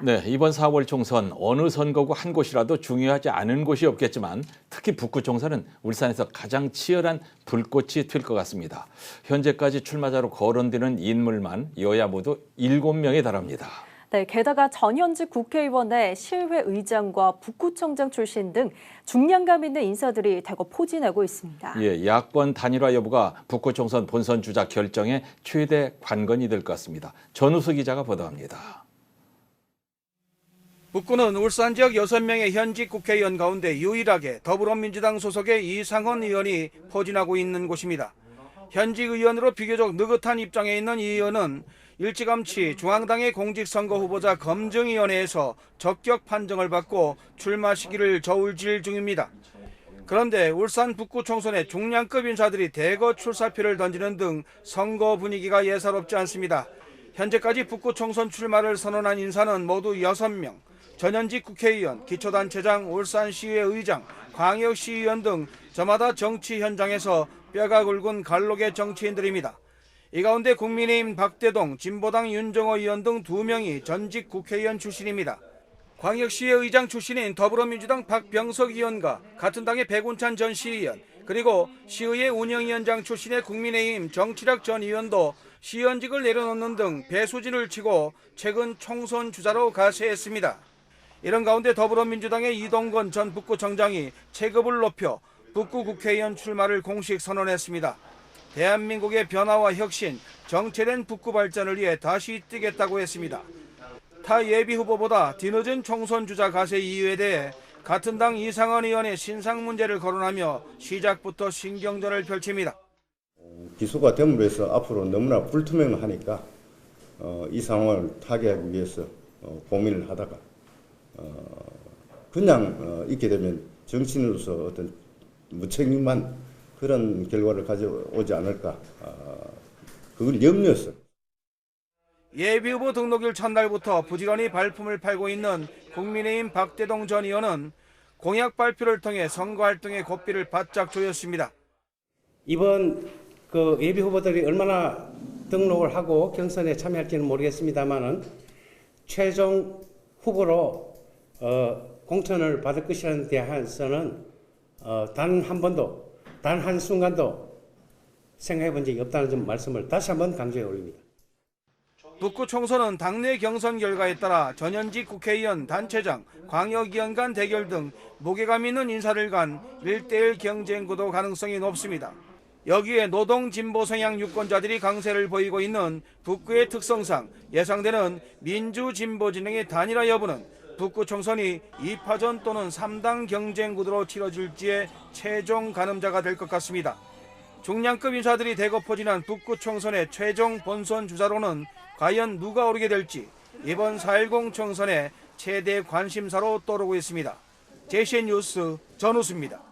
네, 이번 4월 총선 어느 선거구 한 곳이라도 중요하지 않은 곳이 없겠지만 특히 북구 총선은 울산에서 가장 치열한 불꽃이 튈 것 같습니다. 현재까지 출마자로 거론되는 인물만 여야 모두 7명에 달합니다. 네, 게다가 전현직 국회의원의 실회 의장과 북구청장 출신 등 중량감 있는 인사들이 대거 포진하고 있습니다. 예, 야권 단일화 여부가 북구 총선 본선 주자 결정에 최대 관건이 될 것 같습니다. 전우수 기자가 보도합니다. 북구는 울산 지역 6명의 현직 국회의원 가운데 유일하게 더불어민주당 소속의 이상헌 의원이 포진하고 있는 곳입니다. 현직 의원으로 비교적 느긋한 입장에 있는 이 의원은 일찌감치 중앙당의 공직선거 후보자 검증위원회에서 적격 판정을 받고 출마 시기를 저울질 중입니다. 그런데 울산 북구 총선에 중량급 인사들이 대거 출사표를 던지는 등 선거 분위기가 예사롭지 않습니다. 현재까지 북구 총선 출마를 선언한 인사는 모두 6명. 전현직 국회의원, 기초단체장, 울산시의회 의장, 광역시의원 등 저마다 정치 현장에서 뼈가 굵은 갈록의 정치인들입니다. 이 가운데 국민의힘 박대동, 진보당 윤정호 의원 등 2명이 전직 국회의원 출신입니다. 광역시의 의장 출신인 더불어민주당 박병석 의원과 같은 당의 백운찬 전 시의원, 그리고 시의회 운영위원장 출신의 국민의힘 정치락 전 의원도 시의원직을 내려놓는 등 배수진을 치고 최근 총선 주자로 가세했습니다. 이런 가운데 더불어민주당의 이동건 전 북구청장이 체급을 높여 북구 국회의원 출마를 공식 선언했습니다. 대한민국의 변화와 혁신, 정체된 북구 발전을 위해 다시 뛰겠다고 했습니다. 타 예비 후보보다 뒤늦은 총선 주자 가세 이유에 대해 같은 당 이상헌 의원의 신상 문제를 거론하며 시작부터 신경전을 펼칩니다. 기소가 됨으로 해서 앞으로 너무나 불투명하니까 이 상황을 타개하기 위해서 고민을 하다가 그냥 있게 되면 정치인으로서 어떤 무책임한 그런 결과를 가져오지 않을까, 그걸 염려했어요. 예비후보 등록일 첫날부터 부지런히 발품을 팔고 있는 국민의힘 박대동 전 의원은 공약 발표를 통해 선거활동의 고삐를 바짝 조였습니다. 이번 예비 후보들이 얼마나 등록을 하고 경선에 참여할지는 모르겠습니다만은 최종 후보로 공천을 받을 것이라는 대해서는 단 한 번도, 단 한순간도 생각해 본 적이 없다는 점 말씀을 다시 한번 강조해 올립니다. 북구 총선은 당내 경선 결과에 따라 전현직 국회의원, 단체장, 광역위원 간 대결 등 무게감 있는 인사들 간 1대1 경쟁 구도 가능성이 높습니다. 여기에 노동 진보 성향 유권자들이 강세를 보이고 있는 북구의 특성상 예상되는 민주 진보 진영의 단일화 여부는 북구 총선이 2파전 또는 3당 경쟁 구도로 치러질지의 최종 가늠자가 될 것 같습니다. 중량급 인사들이 대거 포진한 북구 총선의 최종 본선 주자로는 과연 누가 오르게 될지 이번 4.10 총선의 최대 관심사로 떠오르고 있습니다. JCN 뉴스 전우수입니다.